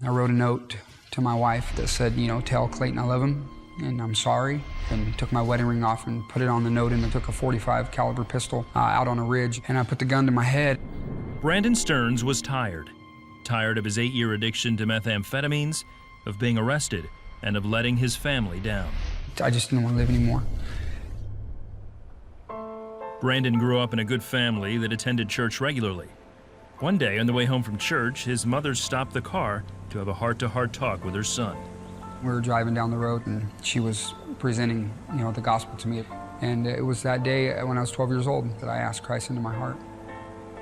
I wrote a note to my wife that said, you know, tell Clayton I love him and I'm sorry, and took my wedding ring off and put it on the note, and I took a .45 caliber pistol out on a ridge, and I put the gun to my head. Brandon Stearns was tired of his 8-year addiction to methamphetamines, of being arrested, and of letting his family down. I just didn't want to live anymore. Brandon grew up in a good family that attended church regularly. One day, on the way home from church, his mother stopped the car to have a heart-to-heart talk with her son. We were driving down the road, and she was presenting, you know, the gospel to me. And it was that day when I was 12 years old that I asked Christ into my heart.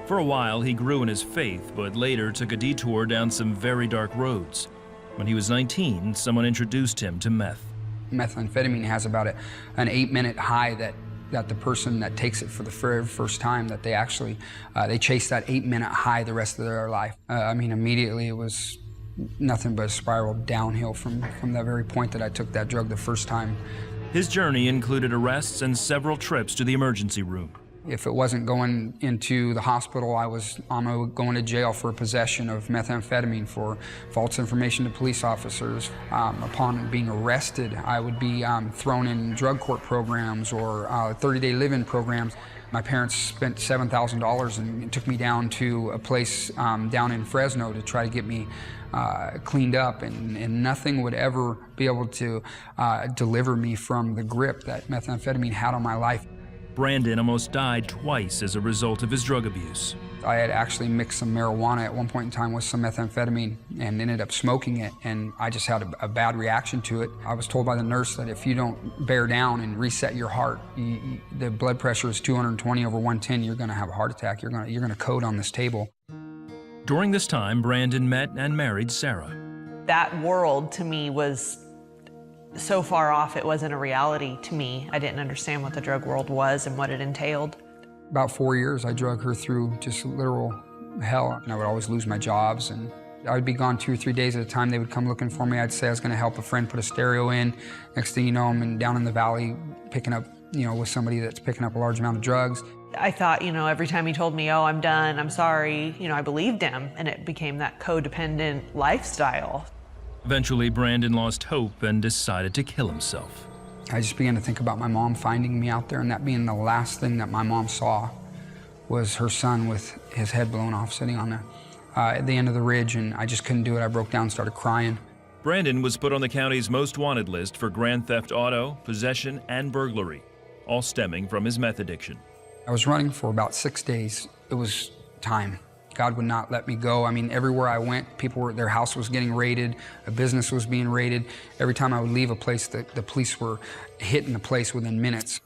For a while, he grew in his faith, but later took a detour down some very dark roads. When he was 19, someone introduced him to meth. Methamphetamine has about an 8-minute high that the person that takes it for the very first time, that they actually, they chase that 8-minute high the rest of their life. I mean, immediately it was nothing but a spiral downhill from that very point that I took that drug the first time. His journey included arrests and several trips to the emergency room. If it wasn't going into the hospital, I was going to jail for possession of methamphetamine, for false information to police officers. Upon being arrested, I would be thrown in drug court programs or 30-day live-in programs. My parents spent $7,000 and took me down to a place down in Fresno to try to get me cleaned up, and nothing would ever be able to deliver me from the grip that methamphetamine had on my life. Brandon almost died twice as a result of his drug abuse. I had actually mixed some marijuana at one point in time with some methamphetamine and ended up smoking it, and I just had a bad reaction to it. I was told by the nurse that if you don't bear down and reset your heart, the blood pressure is 220/110, you're gonna have a heart attack, you're gonna code on this table. During this time, Brandon met and married Sarah. That world to me was so far off, it wasn't a reality to me. I didn't understand what the drug world was and what it entailed. About 4 years, I drug her through just literal hell, and I would always lose my jobs, and I would be gone 2 or 3 days at a time. They would come looking for me. I'd say I was gonna help a friend put a stereo in. Next thing you know, I'm down in the valley picking up, you know, with somebody that's picking up a large amount of drugs. I thought, you know, every time he told me, oh, I'm done, I'm sorry, you know, I believed him, and it became that codependent lifestyle. Eventually, Brandon lost hope and decided to kill himself. I just began to think about my mom finding me out there, and that being the last thing that my mom saw was her son with his head blown off, sitting on at the end of the ridge, and I just couldn't do it. I broke down and started crying. Brandon was put on the county's most wanted list for grand theft auto, possession, and burglary, all stemming from his meth addiction. I was running for about 6 days. It was time. God would not let me go. I mean, everywhere I went, their house was getting raided, a business was being raided. Every time I would leave a place, the police were hitting the place within minutes.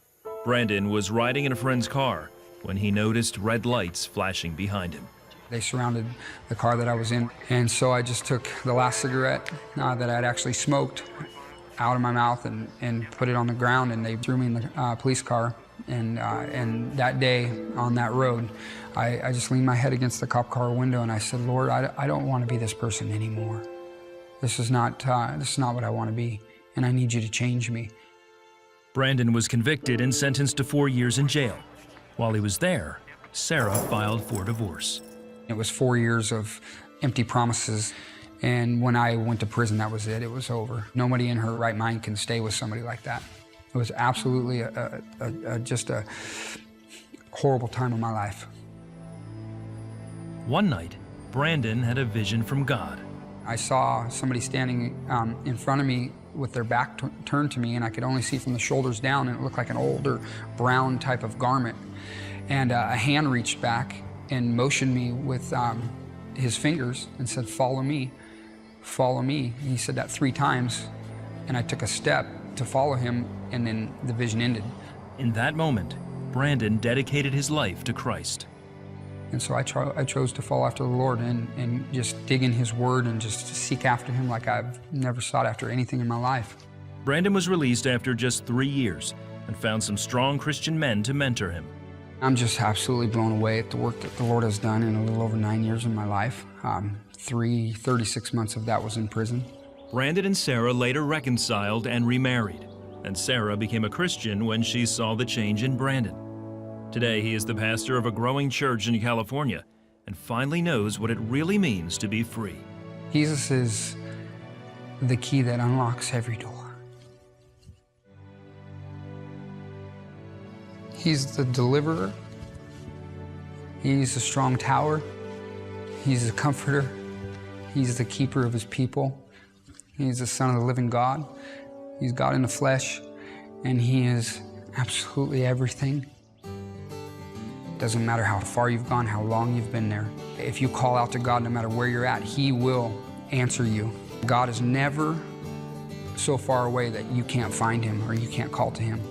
Brandon was riding in a friend's car when he noticed red lights flashing behind him. They surrounded the car that I was in, and so I just took the last cigarette that I'd actually smoked out of my mouth and put it on the ground, and they threw me in the police car. And that day on that road, I just leaned my head against the cop car window and I said, Lord, I don't want to be this person anymore. This is not what I want to be, and I need you to change me. Brandon was convicted and sentenced to 4 years in jail. While he was there, Sarah filed for divorce. It was 4 years of empty promises, and when I went to prison, that was it. It was over. Nobody in her right mind can stay with somebody like that. It was absolutely just a horrible time of my life. One night, Brandon had a vision from God. I saw somebody standing in front of me with their back turned to me, and I could only see from the shoulders down, and it looked like an older brown type of garment. And a hand reached back and motioned me with his fingers and said, follow me, follow me. And he said that 3 times, and I took a step to follow him, and then the vision ended. In that moment, Brandon dedicated his life to Christ. And so I chose to follow after the Lord and just dig in His Word and just seek after Him like I've never sought after anything in my life. Brandon was released after just 3 years and found some strong Christian men to mentor him. I'm just absolutely blown away at the work that the Lord has done in a little over 9 years of my life. 36 months of that was in prison. Brandon and Sarah later reconciled and remarried, and Sarah became a Christian when she saw the change in Brandon. Today, he is the pastor of a growing church in California and finally knows what it really means to be free. Jesus is the key that unlocks every door. He's the deliverer. He's a strong tower. He's a comforter. He's the keeper of his people. He's the Son of the living God. He's God in the flesh, and he is absolutely everything. Doesn't matter how far you've gone, how long you've been there. If you call out to God, no matter where you're at, he will answer you. God is never so far away that you can't find him or you can't call to him.